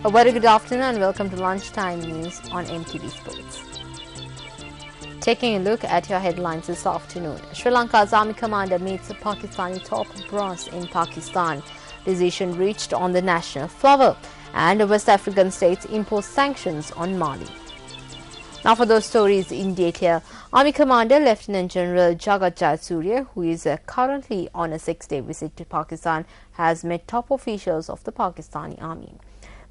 A very good afternoon and welcome to Lunchtime News on MTV Sports. Taking a look at your headlines this afternoon. Sri Lanka's army commander meets the Pakistani top brass in Pakistan. Decision reached on the national flower. And West African states impose sanctions on Mali. Now for those stories in detail. Army Commander Lieutenant General Jagat Jayasuriya, who is currently on a 6-day visit to Pakistan, has met top officials of the Pakistani army.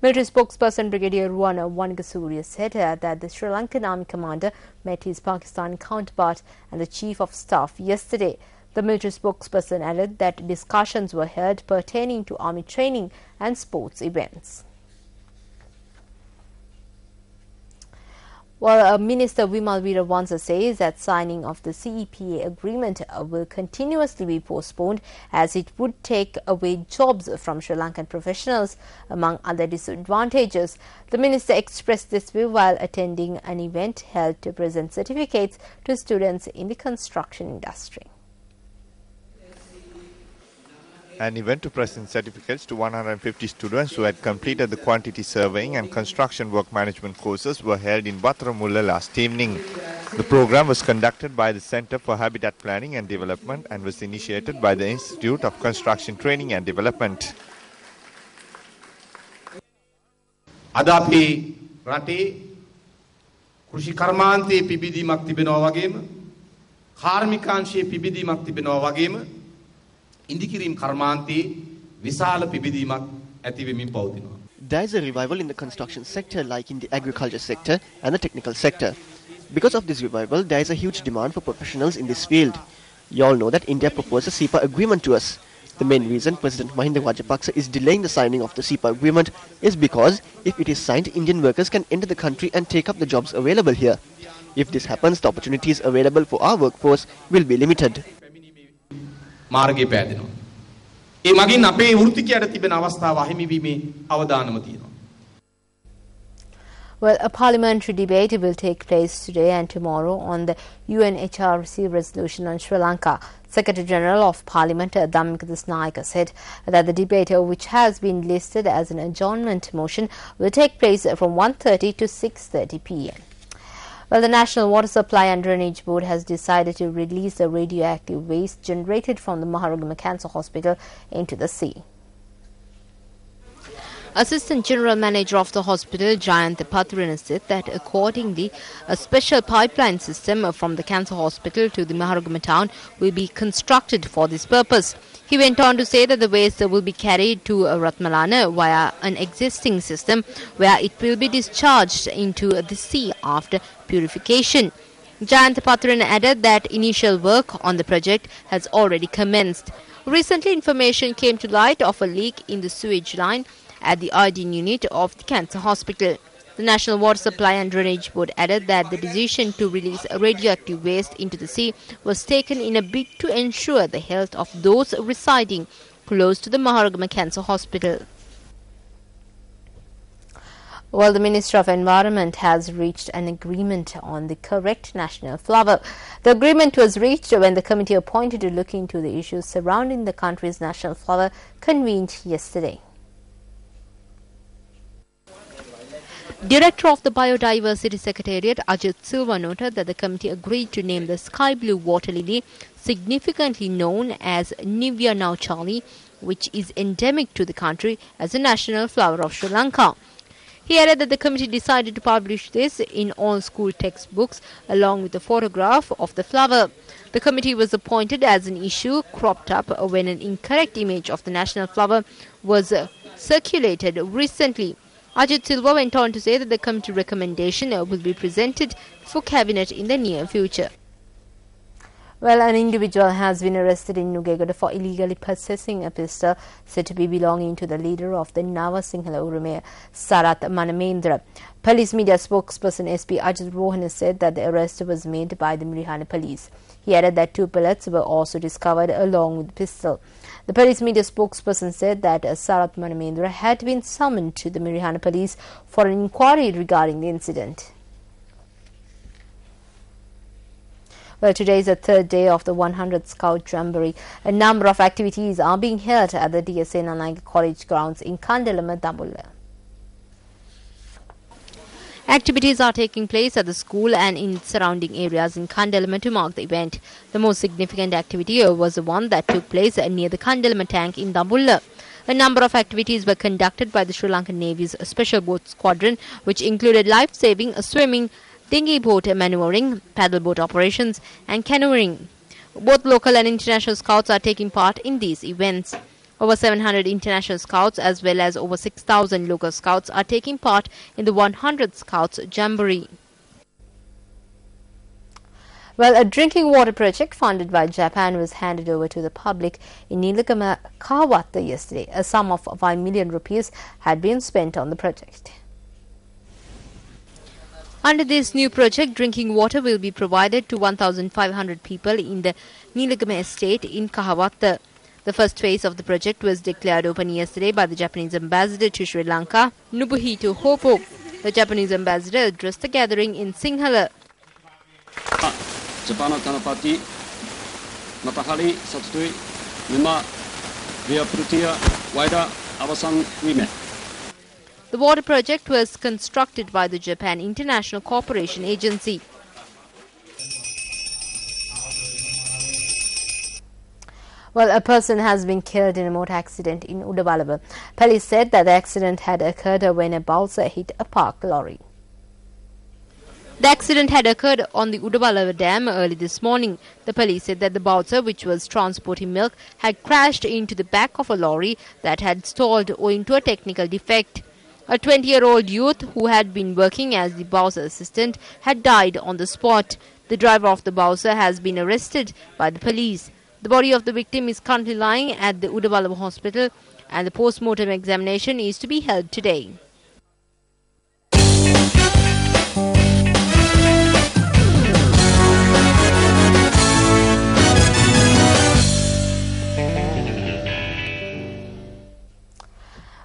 Military spokesperson Brigadier Ruwana Wangasuriya said that the Sri Lankan Army Commander met his Pakistani counterpart and the Chief of Staff yesterday. The military spokesperson added that discussions were held pertaining to army training and sports events. Well, Minister Wimal Weerawansa says that signing of the CEPA agreement will continuously be postponed as it would take away jobs from Sri Lankan professionals, among other disadvantages. The minister expressed this view while attending an event held to present certificates to students in the construction industry. An event to present certificates to 150 students who had completed the quantity surveying and construction work management courses were held in Baramulla last evening. The program was conducted by the Centre for Habitat Planning and Development and was initiated by the Institute of Construction Training and Development. Adapi rate krushi karmante pibidimak tibenawa wagema karmikanshe pibidimak tibenawa wagema Indikirim karmanti visala pibidimak ඇතිවෙමින් පවතිනවා. There is a revival in the construction sector like in the agriculture sector and the technical sector. Because of this revival, there is a huge demand for professionals in this field. You all know that India proposed a CEPA agreement to us. The main reason President Mahinda Rajapaksa is delaying the signing of the CEPA agreement is because if it is signed, Indian workers can enter the country and take up the jobs available here. If this happens, the opportunities available for our workforce will be limited. මාර්ගය පෑදෙනවා. ඒ මගින් අපේ වෘත්තිකයට තිබෙන අවස්ථාව අහිමි වීමේ අවදානම තියෙනවා. Well, a parliamentary debate will take place today and tomorrow on the UNHRC resolution on Sri Lanka. Secretary General of Parliament Dhammika Dissanayake said that the debate, which has been listed as an adjournment motion, will take place from 1:30 to 6:30 p.m. Well, the National Water Supply and Drainage Board has decided to release the radioactive waste generated from the Maharagama Cancer Hospital into the sea. Assistant General Manager of the hospital, Jayantha Pathurana, said that accordingly, a special pipeline system from the cancer hospital to the Maharagama town will be constructed for this purpose. He went on to say that the waste will be carried to Ratmalana via an existing system where it will be discharged into the sea after purification. Jayantha Pathurana added that initial work on the project has already commenced. Recently, information came to light of a leak in the sewage line at the iodine unit of the cancer hospital. The National Water Supply and Drainage Board added that the decision to release radioactive waste into the sea was taken in a bid to ensure the health of those residing close to the Maharagama Cancer Hospital. Well, the Minister of Environment has reached an agreement on the correct national flower. The agreement was reached when the committee appointed to look into the issues surrounding the country's national flower convened yesterday. Director of the Biodiversity Secretariat, Ajit Silva, noted that the committee agreed to name the sky blue water lily, significantly known as Nivea nauchali, which is endemic to the country, as the national flower of Sri Lanka. He added that the committee decided to publish this in all school textbooks along with a photograph of the flower. The committee was appointed as an issue cropped up when an incorrect image of the national flower was circulated recently. Ajit Silva went on to say that the committee recommendation will be presented for cabinet in the near future. Well, an individual has been arrested in Nugegada for illegally possessing a pistol said to be belonging to the leader of the Nava Sinhala Urumaya, Sarath Manamendra. Police media spokesperson SP Ajit Rohan said that the arrest was made by the Mirihana police. He added that 2 bullets were also discovered along with the pistol. The police media spokesperson said that Sarath Manamendra had been summoned to the Mirihana police for an inquiry regarding the incident. Well, today is the 3rd day of the 100th Scout Jamboree. A number of activities are being held at the DSA Nanaika College grounds in Kandalama, Dambulla. Activities are taking place at the school and in surrounding areas in Kandalama to mark the event. The most significant activity was the one that took place near the Kandalama tank in Dambulla. A number of activities were conducted by the Sri Lankan Navy's Special Boat Squadron, which included life-saving, swimming, dinghy boat maneuvering, paddle boat operations and canoeing. Both local and international scouts are taking part in these events. Over 700 international scouts as well as over 6,000 local scouts are taking part in the 100th Scouts Jamboree. Well, a drinking water project funded by Japan was handed over to the public in Nilagama, Kahawatha yesterday. A sum of 5 million rupees had been spent on the project. Under this new project, drinking water will be provided to 1,500 people in the Nilagama estate in Kahawatha. The first phase of the project was declared open yesterday by the Japanese ambassador to Sri Lanka, Nobuhito Hopo. The Japanese ambassador addressed the gathering in Sinhala. The water project was constructed by the Japan International Cooperation Agency. Well, a person has been killed in a motor accident in Udawalawa. Police said that the accident had occurred when a Bowser hit a parked lorry. The accident had occurred on the Udawalawa Dam early this morning. The police said that the Bowser, which was transporting milk, had crashed into the back of a lorry that had stalled owing to a technical defect. A 20-year-old youth who had been working as the Bowser assistant had died on the spot. The driver of the Bowser has been arrested by the police. The body of the victim is currently lying at the Udawalawa hospital and the post-mortem examination is to be held today.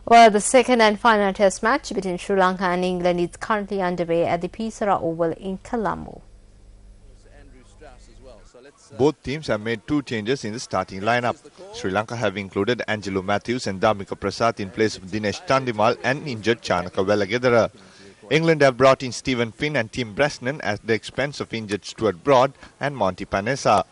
Well, the second and final test match between Sri Lanka and England is currently underway at the Pisara Oval in Colombo. Both teams have made 2 changes in the starting lineup. Sri Lanka have included Angelo Matthews and Dhammika Prasad in place of Dinesh Chandimal and injured Chanaka Welagedara. England have brought in Stephen Finn and Tim Bresnan at the expense of injured Stuart Broad and Monty Panessa.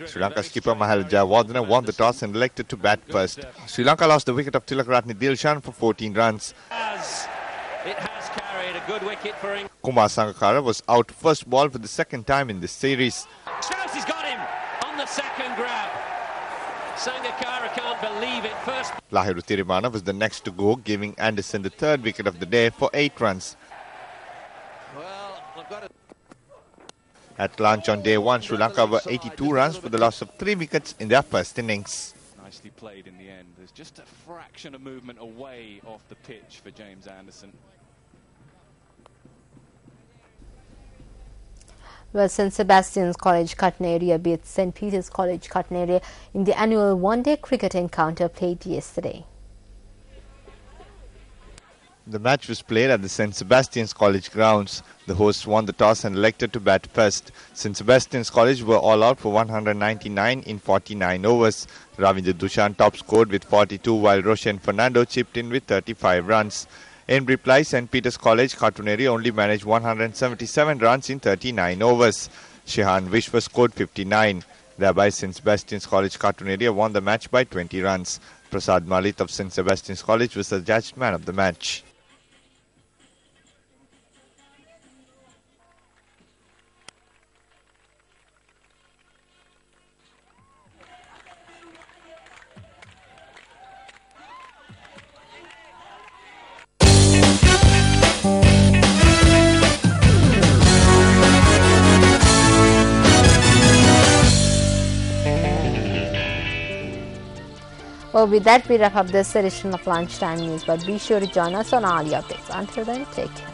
Sri Lanka skipper Mahela Jayawardene won the toss and elected to bat first. Sri Lanka lost the wicket of Tilakaratne Dilshan for 14 runs. It has carried a good wicket for England. Kumar Sangakkara was out first ball for the second time in this series. Strauss has got him on the second grab. Sangakkara can't believe it. First. Lahiru Thirimana was the next to go, giving Anderson the third wicket of the day for 8 runs. Well, I've got At lunch on day 1, Sri Lanka were 82 runs for the loss of 3 wickets in their first innings. Nicely played in the end. There's just a fraction of movement away off the pitch for James Anderson. Well, St. Sebastian's College Cutten Area beat St. Peter's College Cutten Area in the annual one-day cricket encounter played yesterday. The match was played at the St. Sebastian's College grounds. The hosts won the toss and elected to bat first. St. Sebastian's College were all out for 199 in 49 overs. Ravindra Dushan top scored with 42 while Roshan Fernando chipped in with 35 runs. In reply, St. Peter's College Cutten Area only managed 177 runs in 39 overs. Shehan Vishwa scored 59. Thereby, St. Sebastian's College Cutten Area won the match by 20 runs. Prasad Malit of St. Sebastian's College was the judged man of the match. Well, with that, we wrap up this edition of Lunchtime News, but be sure to join us on all the updates. Until then, take care.